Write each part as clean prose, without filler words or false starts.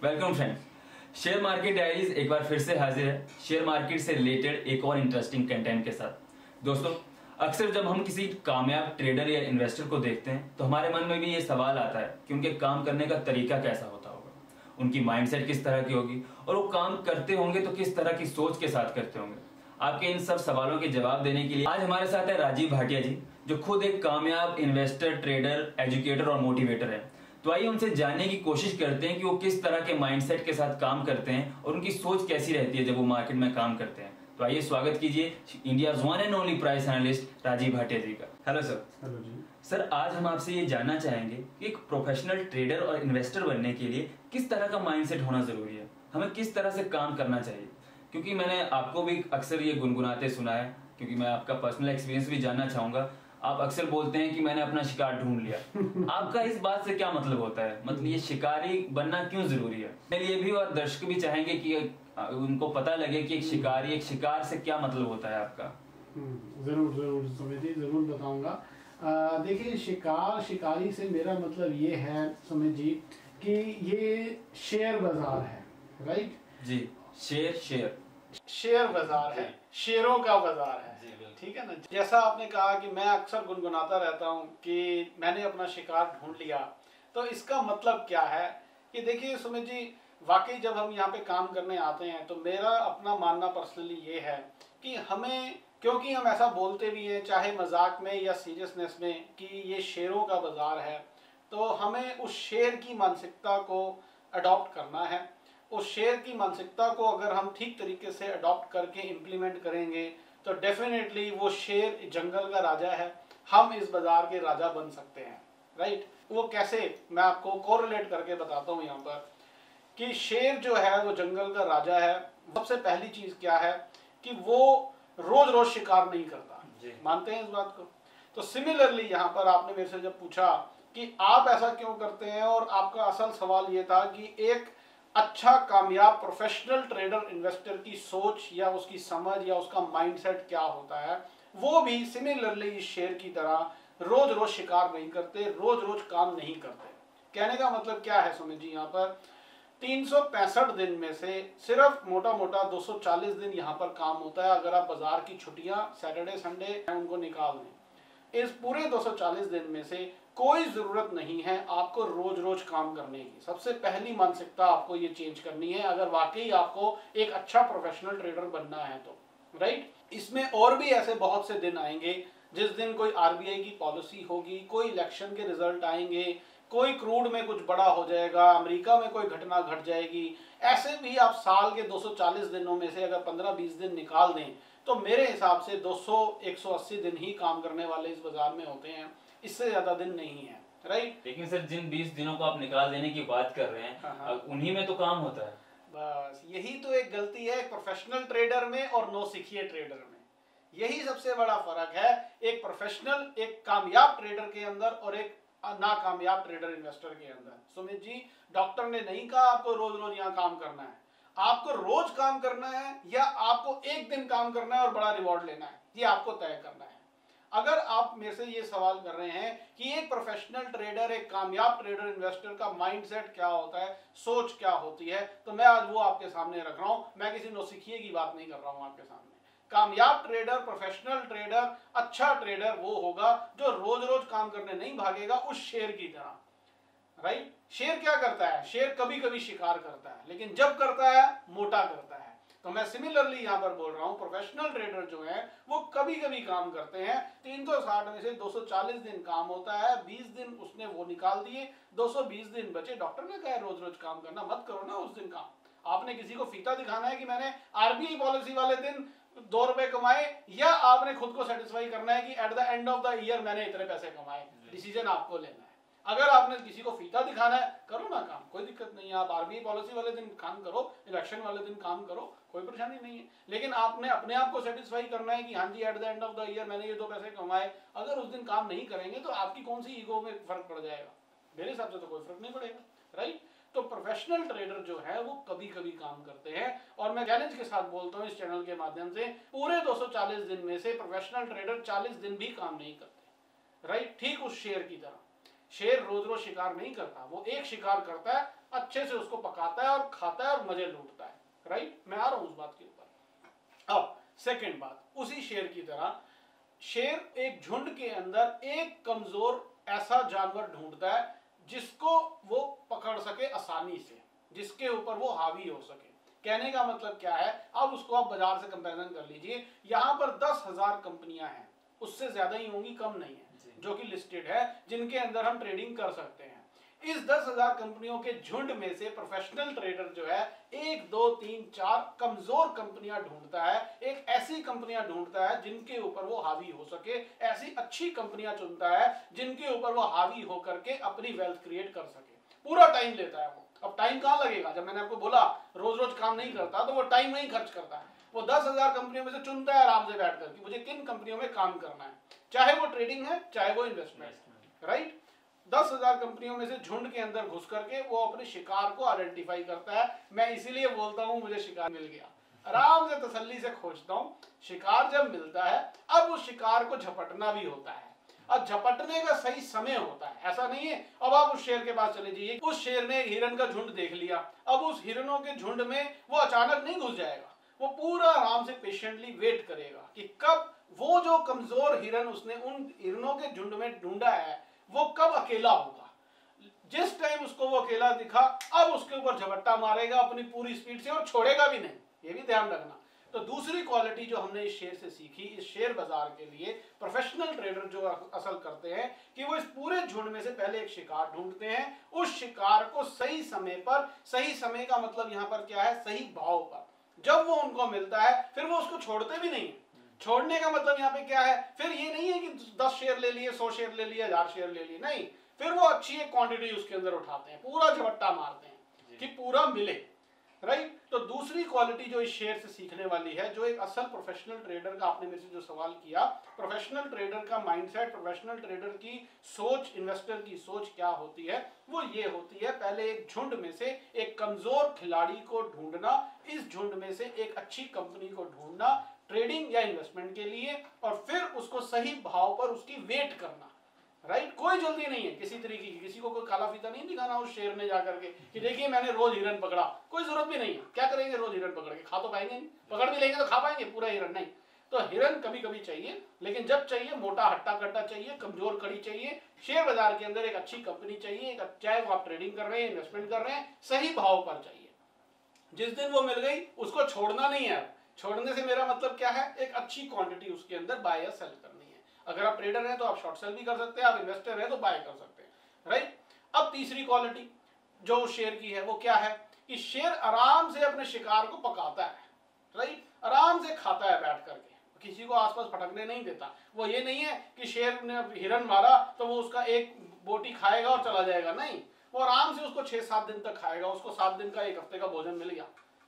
Welcome friends, share market diaries एक बार फिर से हाजिर है शेयर मार्केट से रिलेटेड एक और इंटरेस्टिंग कंटेंट के साथ। दोस्तों, अक्सर जब हम किसी कामयाब ट्रेडर या इन्वेस्टर को देखते हैं तो हमारे मन में भी ये सवाल आता है कि उनके काम करने का तरीका कैसा होता होगा, उनकी माइंडसेट किस तरह की होगी और वो काम करते होंगे तो किस तरह की सोच के साथ करते होंगे। आपके इन सब सवालों के जवाब देने के लिए आज हमारे साथ है राजीव भाटिया जी, जो खुद एक कामयाब इन्वेस्टर, ट्रेडर, एजुकेटर और मोटिवेटर है। तो आइए उनसे जानने की कोशिश करते हैं कि वो किस तरह के माइंडसेट के साथ काम करते हैं और उनकी सोच कैसी रहती है जब वो मार्केट में काम करते हैं। तो आइए स्वागत कीजिए India one and only price analyst Rajeev Bhatia ji का। Hello sir. हेलो जी सर, आज हम आपसे ये जानना चाहेंगे कि एक प्रोफेशनल ट्रेडर और इन्वेस्टर बनने के लिए किस तरह का माइंडसेट होना जरूरी है, हमें किस तरह से काम करना चाहिए। क्योंकि मैंने आपको भी अक्सर ये गुनगुनाते सुना है, क्योंकि मैं आपका पर्सनल एक्सपीरियंस भी जानना चाहूंगा। आप अक्सर बोलते हैं कि मैंने अपना शिकार ढूंढ लिया। आपका इस बात से क्या मतलब होता है, मतलब ये शिकारी बनना क्यों जरूरी है? मेरे लिए भी और दर्शक भी चाहेंगे कि उनको पता लगे कि एक शिकारी, एक शिकार से क्या मतलब होता है आपका। जरूर जरूर सुमित जी, जरूर बताऊंगा। देखिए, शिकारी से मेरा मतलब ये है सुमित जी कि ये शेयर बाजार है, राइट जी। शेयर बाजार है, शेयरों का बाजार है, ठीक है ना। जैसा आपने कहा कि मैं अक्सर गुनगुनाता रहता हूँ कि मैंने अपना शिकार ढूंढ लिया, तो इसका मतलब क्या है कि देखिए सुमित जी, वाकई जब हम यहाँ पे काम करने आते हैं तो मेरा अपना मानना पर्सनली ये है कि हमें, क्योंकि हम ऐसा बोलते भी हैं चाहे मजाक में या सीरियसनेस में कि ये शेयरों का बाजार है, तो हमें उस शेयर की मानसिकता को अडॉप्ट करना है। उस शेयर की मानसिकता को अगर हम ठीक तरीके से अडॉप्ट करके इम्प्लीमेंट करेंगे तो डेफिनेटली वो शेर जंगल का राजा है, हम इस बाजार के राजा बन सकते हैं, राइट। वो कैसे, मैं आपको कोरिलेट करके बताता हूँ यहाँ पर कि शेर जो है वो जंगल का राजा है। सबसे पहली चीज क्या है कि वो रोज रोज शिकार नहीं करता, मानते हैं इस बात को। तो सिमिलरली यहाँ पर आपने मेरे से जब पूछा कि आप ऐसा क्यों करते हैं, और आपका असल सवाल ये था कि एक अच्छा कामयाब प्रोफेशनल ट्रेडर इन्वेस्टर की सोच या उसकी समझ या उसका माइंडसेट क्या होता है। वो भी सिमिलरली इस शेर की तरह रोज रोज शिकार नहीं करते, रोज रोज काम नहीं करते। कहने का मतलब क्या है सुमित जी, यहाँ पर 365 दिन में से सिर्फ मोटा मोटा 240 दिन यहाँ पर काम होता है। अगर आप बाजार की छुट्टियां सैटरडे संडे उनको निकाल दें, इस पूरे 240 दिन में से कोई जरूरत नहीं है आपको रोज रोज काम करने की। सबसे पहली मानसिकता आपको ये चेंज करनी है अगर वाकई आपको एक अच्छा प्रोफेशनल ट्रेडर बनना है तो, राइट। इसमें और भी ऐसे बहुत से दिन आएंगे जिस दिन कोई आरबीआई की पॉलिसी होगी, कोई इलेक्शन के रिजल्ट आएंगे, कोई क्रूड में कुछ बड़ा हो जाएगा, अमेरिका में कोई घटना घट जाएगी। ऐसे भी आप साल के 240 दिनों में से अगर 15-20 दिन निकाल दें तो मेरे हिसाब से 200-180 दिन ही काम करने वाले इस बाजार में होते हैं, इससे ज्यादा दिन नहीं है, राइट। लेकिन सर, जिन 20 दिनों को आप निकाल देने की बात कर रहे हैं, उन्हीं में तो काम होता है। बस यही तो एक गलती है प्रोफेशनल ट्रेडर में और नौसिखिए ट्रेडर में। यही सबसे बड़ा फर्क है एक प्रोफेशनल, एक कामयाब ट्रेडर के अंदर और एक नाकामयाब ट्रेडर इन्वेस्टर के अंदर। सुमित जी, डॉक्टर ने नहीं कहा आपको रोज रोज यहाँ काम करना है। आपको रोज काम करना है या आपको एक दिन काम करना है और बड़ा रिवॉर्ड लेना है, ये आपको तय करना है। अगर आप मेरे से ये सवाल कर रहे हैं कि एक प्रोफेशनल ट्रेडर, एक कामयाब ट्रेडर इन्वेस्टर का माइंडसेट क्या होता है, सोच क्या होती है, तो मैं आज वो आपके सामने रख रहा हूं। मैं किसी नौसिखिए की बात नहीं कर रहा हूं आपके सामने। कामयाब ट्रेडर, प्रोफेशनल ट्रेडर, अच्छा ट्रेडर वो होगा जो रोज रोज काम करने नहीं भागेगा उस शेर की तरह, राइट। शेर क्या करता है, शेर कभी कभी शिकार करता है, लेकिन जब करता है मोटा करता है। तो मैं सिमिलरली यहाँ पर बोल रहा हूँ प्रोफेशनल ट्रेडर जो है वो कभी कभी काम करते हैं। 360 में से 240 दिन काम होता है, 20 दिन उसने वो निकाल दिए, 220 दिन बचे। डॉक्टर ने कहा रोज रोज काम करना मत करो ना उस दिन काम। आपने किसी को फीता दिखाना है कि मैंने आरबीआई पॉलिसी वाले दिन 2 रुपए कमाए, या आपने खुद को सेटिस्फाई करना है कि eight the end of the year मैंने इतने पैसे कमाए। डिसीजन आपको लेना है। अगर आपने किसी को फीता दिखाना है, करो ना काम, कोई दिक्कत नहीं है। आप आरबीआई पॉलिसी वाले दिन काम करो, इलेक्शन वाले दिन काम करो, कोई परेशानी नहीं है। लेकिन आपने अपने आप को सेटिस्फाई करना है कि हाँ जी at the end of the year मैंने ये 2 पैसे कमाए। अगर उस दिन काम नहीं करेंगे तो आपकी कौन सी ईगो में फर्क पड़ जाएगा? मेरे हिसाब से तो कोई फर्क नहीं पड़ेगा, राइट। तो प्रोफेशनल ट्रेडर जो है वो कभी कभी काम करते हैं, और मैं चैलेंज के साथ बोलता हूँ इस चैनल के माध्यम से, पूरे 240 दिन में से प्रोफेशनल ट्रेडर 40 दिन भी काम नहीं करते, राइट। ठीक उस शेर की तरह। शेर रोज रोज शिकार नहीं करता, वो एक शिकार करता है अच्छे से उसको पकाता है और खाता है और मजे लूटता है। राइट, मैं आ रहा हूं उस बात के ऊपर। अब सेकंड बात, उसी शेर की तरह शेर एक झुंड के अंदर एक कमजोर ऐसा जानवर ढूंढता है जिसको वो पकड़ सके आसानी से, जिसके ऊपर वो हावी हो सके। कहने का मतलब क्या है, अब उसको आप बाजार से कंपैरिजन कर लीजिए। यहां पर 10,000 कंपनियां हैं, उससे ज्यादा ही होंगी, कम नहीं है, जो कि लिस्टेड है, जिनके अंदर हम ट्रेडिंग कर सकते हैं। इस 10,000 कंपनियों के झुंड में से प्रोफेशनल ट्रेडर जो है 1 2 3 4 कमजोर कंपनियां ढूंढता है, एक ऐसी कंपनियां ढूंढता है जिनके ऊपर वो हावी हो सके, ऐसी अच्छी कंपनियां चुनता है जिनके ऊपर वो हावी होकर के अपनी वेल्थ क्रिएट कर सके। पूरा टाइम लेता है वो। अब टाइम कहां लगेगा, जब मैंने आपको बोला रोज रोज काम नहीं करता, तो वो टाइम नहीं खर्च करता है। वो 10,000 कंपनियों में से चुनता है आराम से बैठकर कि मुझे किन कंपनियों में काम करना है, चाहे वो ट्रेडिंग है चाहे वो इन्वेस्टमेंट। राइट, 10,000 कंपनियों में से झुंड के अंदर घुस करके वो अपने शिकार को आइडेंटिफाई करता है। मैं इसीलिए बोलता हूं मुझे शिकार मिल गया, आराम से तसल्ली से खोजता हूं। शिकार जब मिलता है, अब उस शिकार को झपटना भी होता है, और झपटने का सही समय होता है। ऐसा नहीं है अब आप उस शेर के पास चले जाइए, उस शेर ने हिरन का झुंड देख लिया, अब उस हिरनों के झुंड में वो अचानक नहीं घुस जाएगा, वो पूरा आराम से पेशेंटली वेट करेगा कि कब वो जो कमजोर हिरन उसने उन हिरनों के झुंड में ढूंढा है वो कब अकेला होगा। जिस टाइम उसको वो अकेला दिखा, अब उसके ऊपर झपट्टा मारेगा अपनी पूरी स्पीड से और छोड़ेगा भी नहीं, ये भी ध्यान रखना। तो दूसरी क्वालिटी जो हमने इस शेर से सीखी, इस शेयर बाजार के लिए प्रोफेशनल ट्रेडर जो असल करते हैं कि वो इस पूरे झुंड में से पहले एक शिकार ढूंढते हैं, उस शिकार को सही समय पर, सही समय का मतलब यहाँ पर क्या है, सही भाव पर जब वो उनको मिलता है फिर वो उसको छोड़ते भी नहीं। छोड़ने का मतलब यहाँ पे क्या है, फिर ये नहीं है कि 10 शेयर ले लिए, 100 शेयर ले लिए, 1000 शेयर ले लिए, नहीं, फिर वो अच्छी एक क्वांटिटी उसके अंदर उठाते हैं, पूरा झपट्टा मारते हैं कि पूरा मिले। राइट, तो दूसरी क्वालिटी जो इस शेयर से सीखने वाली है, जो एक असल प्रोफेशनल ट्रेडर का, आपने मेरे से जो सवाल किया, प्रोफेशनल ट्रेडर का माइंडसेट, प्रोफेशनल ट्रेडर की सोच, इन्वेस्टर की सोच क्या होती है, वो ये होती है, पहले एक झुंड में से एक कमजोर खिलाड़ी को ढूंढना, इस झुंड में से एक अच्छी कंपनी को ढूंढना ट्रेडिंग या इन्वेस्टमेंट के लिए, और फिर उसको सही भाव पर उसकी वेट करना। राइट, कोई जल्दी नहीं है किसी तरीके की, किसी को कोई काला फीता नहीं दिखाना उस शेर ने जाकर के कि देखिए मैंने रोज हिरन पकड़ा, कोई जरूरत भी नहीं है। क्या करेंगे रोज हिरन पकड़ के, खा तो पाएंगे नहीं, पकड़ भी लेंगे तो खा पाएंगे पूरा हिरन नहीं। तो हिरन कभी कभी चाहिए, लेकिन जब चाहिए मोटा हट्टा कट्टा चाहिए, कमजोर कड़ी चाहिए। शेयर बाजार के अंदर एक अच्छी कंपनी चाहिए, चाहे वो आप ट्रेडिंग कर रहे हैं, इन्वेस्टमेंट कर रहे हैं, सही भाव पर चाहिए। जिस दिन वो मिल गई उसको छोड़ना नहीं है। छोड़ने से मेरा मतलब क्या है, एक अच्छी क्वांटिटी उसके अंदर बाय या सेल करनी है। अगर आप ट्रेडर हैं तो आप शॉर्ट सेल भी कर सकते हैं, आप इन्वेस्टर हैं तो बाय कर सकते हैं। राइट, अब तीसरी क्वालिटी जो शेयर की है वो क्या है कि शेयर आराम से अपने शिकार को पकाता है। राइट, आराम से खाता है बैठ करके, किसी को आसपास फटकने नहीं देता। वो ये नहीं है कि शेर ने हिरन मारा तो वो उसका एक बोटी खाएगा और चला जाएगा, नहीं, वो आराम से उसको 6-7 दिन तक खाएगा, उसको 7 दिन का 1 हफ्ते का भोजन मिल गया,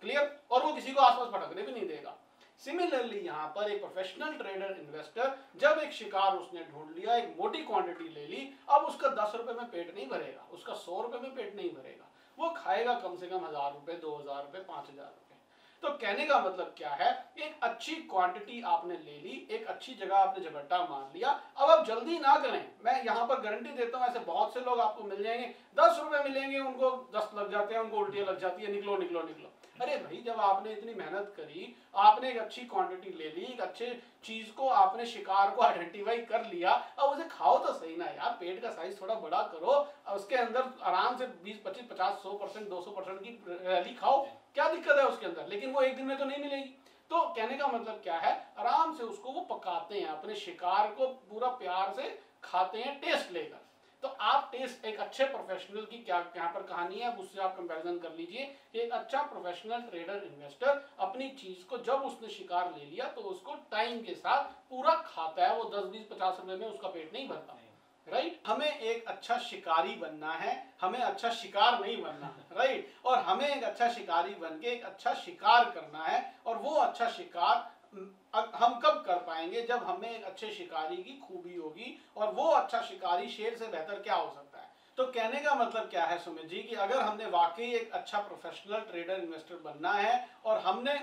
क्लियर, और वो किसी को आसपास फटकने भी नहीं देगा। सिमिलरली यहाँ पर एक प्रोफेशनल ट्रेडर इन्वेस्टर जब एक शिकार उसने ढूंढ लिया, एक मोटी क्वांटिटी ले ली, अब उसका 10 रुपए में पेट नहीं भरेगा, उसका 100 रुपए में पेट नहीं भरेगा, वो खाएगा कम से कम 1000 रुपए, 2000 रुपए, 5000 रुपए। तो कहने का मतलब क्या है, एक अच्छी क्वांटिटी आपने ले ली, एक अच्छी जगह आपने झपट्टा मार लिया, अब आप जल्दी ना करें। मैं यहाँ पर गारंटी देता हूँ ऐसे बहुत से लोग आपको मिल जाएंगे, 10 रुपए मिलेंगे, उनको 10 लग जाते हैं, उनको उल्टियां लग जाती है, निकलो निकलो निकलो। अरे भाई, जब आपने इतनी मेहनत करी, आपने एक अच्छी क्वांटिटी ले ली, एक अच्छे चीज को आपने शिकार को आइडेंटिफाई कर लिया, अब उसे खाओ तो सही ना यार, पेट का साइज थोड़ा बड़ा करो, उसके अंदर आराम से 20, 25, 50, 100%, 200% की रैली खाओ, क्या दिक्कत है उसके अंदर, लेकिन वो एक दिन में तो नहीं मिलेगी। तो कहने का मतलब क्या है, आराम से उसको वो पकाते हैं, अपने शिकार को पूरा प्यार से खाते हैं टेस्ट लेकर। तो आप टेस्ट, एक अच्छे प्रोफेशनल की क्या यहाँ पर कहानी है, उससे आप कंपैरिजन कर लीजिए। एक अच्छा प्रोफेशनल ट्रेडर इन्वेस्टर अपनी चीज को जब उसने शिकार ले लिया तो उसको टाइम के साथ पूरा खाता है, वो 10, 20, 50 रुपए में उसका पेट नहीं भरता। राइट, हमें एक अच्छा शिकारी बनना है, हमें अच्छा शिकार नहीं बनना। राइट, और हमें एक अच्छा शिकारी बन के एक अच्छा शिकार करना है, और वो अच्छा शिकार हम कब कर पाएंगे, जब हमें एक अच्छे शिकारी की खूबी होगी, और वो अच्छा शिकारी शेर से बेहतर क्या हो सकता है। तो कहने का मतलब क्या है सुमित जी कि अगर हमने वाकई एक अच्छा प्रोफेशनल ट्रेडर इन्वेस्टर बनना है और हमने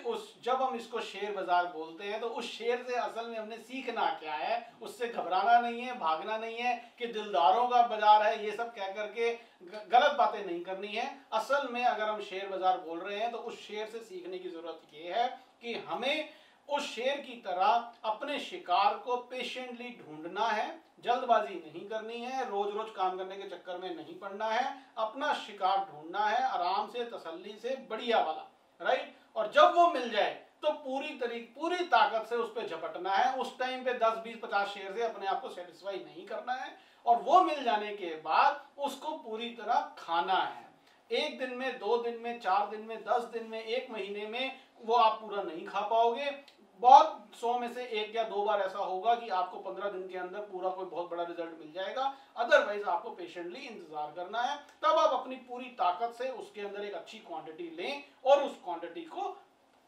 जब हम इसको शेयर बाजार बोलते हैं तो उस शेयर से असल में हमने सीखना क्या है, उससे घबराना नहीं है, भागना नहीं है कि दिलदारों का बाजार है ये सब कह करके गलत बातें नहीं करनी है। असल में अगर हम शेयर बाजार बोल रहे हैं तो उस शेयर से सीखने की जरूरत ये है कि हमें उस शेर की तरह अपने शिकार को पेशेंटली ढूंढना है, जल्दबाजी नहीं करनी है, रोज रोज काम करने के चक्कर में नहीं पड़ना है, अपना शिकार ढूंढना है आराम से, तसल्ली से, बढ़िया वाला, राइट। और जब वो मिल जाए तो पूरी ताकत से उस पर झपटना है। उस टाइम पे 10, 20, 50 शेयर से अपने आप को सेटिस्फाई नहीं करना है और वो मिल जाने के बाद उसको पूरी तरह खाना है। 1 दिन में, 2 दिन में, 4 दिन में, 10 दिन में, 1 महीने में वो आप पूरा नहीं खा पाओगे। बहुत 100 में से 1 या 2 बार ऐसा होगा कि आपको 15 दिन के अंदर पूरा कोई बहुत बड़ा रिजल्ट मिल जाएगा। अदरवाइज आपको पेशेंटली इंतजार करना है। तब आप अपनी पूरी ताकत से उसके अंदर एक अच्छी क्वांटिटी लें और उस क्वांटिटी को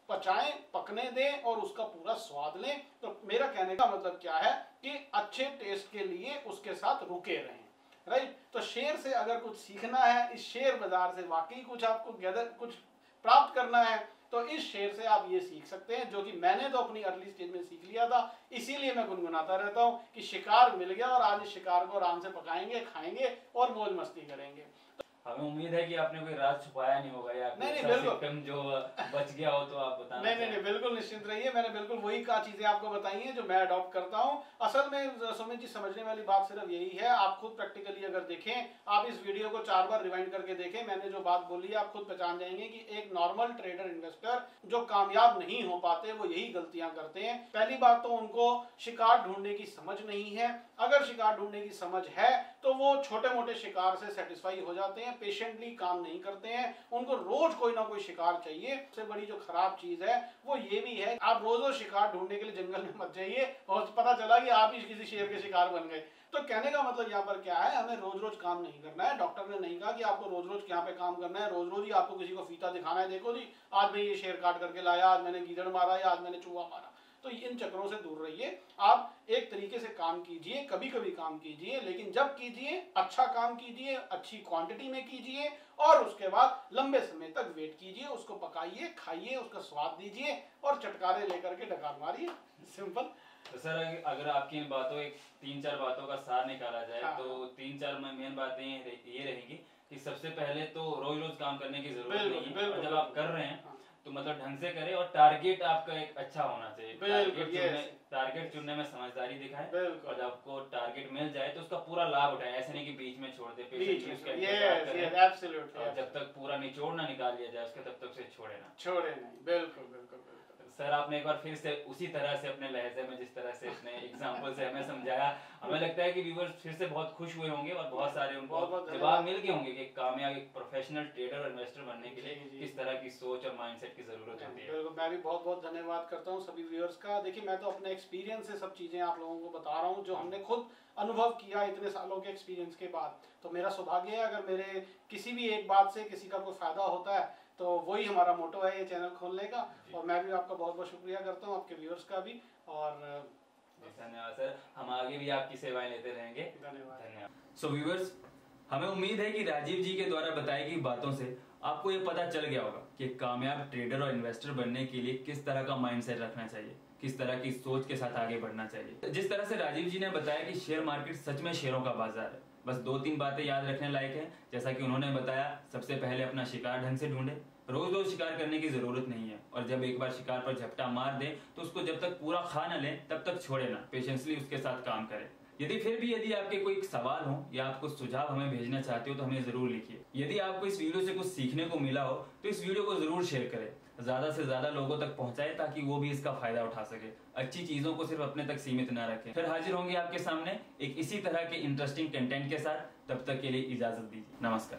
पचाएं, पकने दें और उसका पूरा स्वाद लें। तो मेरा कहने का मतलब क्या है कि अच्छे टेस्ट के लिए उसके साथ रुके रहें, राइट। तो शेयर से अगर कुछ सीखना है, इस शेयर बाजार से वाकई कुछ आपको कुछ प्राप्त करना है तो इस शेयर से आप ये सीख सकते हैं, जो कि मैंने तो अपनी अर्ली स्टेज में सीख लिया था। इसीलिए मैं गुनगुनाता रहता हूँ कि शिकार मिल गया और आज इस शिकार को आराम से पकाएंगे, खाएंगे और मौज मस्ती करेंगे। हमें उम्मीद है कि आपने कोई राज छुपाया नहीं होगा या नहीं बिल्कुल जो बच गया हो तो आप बताना। नहीं बिल्कुल निश्चिंत रहिए, मैंने बिल्कुल वही चीजें आपको बताई हैं जो मैं अडॉप्ट करता हूं। असल में सुमित जी समझने वाली बात सिर्फ यही है, आप खुद प्रैक्टिकली अगर देखें, आप इस वीडियो को 4 बार रिवाइंड करके देखें, मैंने जो बात बोली है आप खुद पहचान जाएंगे कि एक नॉर्मल ट्रेडर इन्वेस्टर जो कामयाब नहीं हो पाते वो यही गलतियां करते हैं। पहली बात तो उनको शिकार ढूंढने की समझ नहीं है। अगर शिकार ढूंढने की समझ है तो वो छोटे मोटे शिकार से सेटिस्फाई हो जाते हैं, पेशेंटली काम नहीं करते हैं, उनको रोज कोई ना कोई शिकार चाहिए। सबसे बड़ी जो खराब चीज है वो ये भी है, आप रोज रोज शिकार ढूंढने के लिए जंगल में मत जाइए और पता चला कि आप ही किसी शेर के शिकार बन गए। तो कहने का मतलब यहाँ पर क्या है, हमें रोज रोज काम नहीं करना है। डॉक्टर ने नहीं कहा कि आपको रोज रोज यहाँ पे काम करना है, रोज रोज ही आपको किसी को फीता दिखाना है, देखो जी आज मैं ये शेर काट करके लाया, आज मैंने गीदड़ मारा या आज मैंने चूहा मारा। तो इन चक्रों से दूर रहिए। आप एक तरीके से काम कीजिए, कभी कभी काम कीजिए, लेकिन जब कीजिए अच्छा काम कीजिए, अच्छी क्वांटिटी में कीजिए और उसके बाद लंबे समय तक वेट कीजिए, उसको पकाइए, खाइए, उसका स्वाद दीजिए और चटकारे लेकर के डकार मारिए। सिंपल। तो सर अगर आपकी इन बातों 3-4 बातों का सार निकाला जाए तो 3-4 मेन बातें ये रहेंगी कि सबसे पहले तो रोज रोज काम करने की जरूरत नहीं है, और जब आप कर रहे हैं तो मतलब ढंग से करें और टारगेट आपका एक अच्छा होना चाहिए। टारगेट चुनने में समझदारी दिखाएं और जब आपको टारगेट मिल जाए तो उसका पूरा लाभ उठाएं। ऐसे नहीं कि बीच में छोड़ दे, जब तक पूरा निचोड़ ना निकाल लिया जाए उसके तब तक से छोड़े नहीं। बिल्कुल। सर आपने एक बार फिर से उसी तरह से अपने लहजे में जिस तरह से अपने एग्जांपल से हमें समझाया, हमें लगता है कि व्यूअर्स फिर से बहुत खुश हुए होंगे और बहुत सारे उनको जवाब मिल गए होंगे कि कामयाब एक प्रोफेशनल ट्रेडर और इन्वेस्टर बनने के लिए किस तरह की सोच और माइंडसेट की जरूरत होती है। बिल्कुल, मैं भी बहुत बहुत धन्यवाद करता हूँ सभी व्यूअर्स का। देखिए मैं तो अपने एक्सपीरियंस से सब चीजें आप लोगों को बता रहा हूँ जो हमने खुद अनुभव किया इतने सालों के एक्सपीरियंस के बाद। तो मेरा सौभाग्य है अगर मेरे किसी भी एक बात से किसी का कोई फायदा होता है तो वही हमारा मोटो है ये चैनल खोलने का। और मैं भी आपका बहुत बहुत शुक्रिया करता हूँ, आपके व्यूअर्स का भी। और धन्यवाद सर, हम आगे भी आपकी सेवाएं लेते रहेंगे। धन्यवाद। सो व्यूअर्स, हमें उम्मीद है कि राजीव जी के द्वारा बताई गई बातों से आपको ये पता चल गया होगा कि कामयाब ट्रेडर और इन्वेस्टर बनने के लिए किस तरह का माइंडसेट रखना चाहिए, किस तरह की सोच के साथ आगे बढ़ना चाहिए। जिस तरह से राजीव जी ने बताया कि शेयर मार्केट सच में शेयरों का बाजार है, बस 2-3 बातें याद रखने लायक है। जैसा कि उन्होंने बताया, सबसे पहले अपना शिकार ढंग से ढूंढे, रोज रोज शिकार करने की जरूरत नहीं है, और जब एक बार शिकार पर झपटा मार दे तो उसको जब तक पूरा खा न ले तब तक छोड़े ना, पेशेंसली उसके साथ काम करें। यदि आपके कोई सवाल हो या आप कुछ सुझाव हमें भेजना चाहते हो तो हमें जरूर लिखिए। यदि आपको इस वीडियो से कुछ सीखने को मिला हो तो इस वीडियो को जरूर शेयर करें, ज्यादा से ज्यादा लोगों तक पहुंचाएं ताकि वो भी इसका फायदा उठा सके। अच्छी चीजों को सिर्फ अपने तक सीमित न रखें। फिर हाजिर होंगे आपके सामने एक इसी तरह के इंटरेस्टिंग कंटेंट के साथ। तब तक के लिए इजाजत दीजिए। नमस्कार।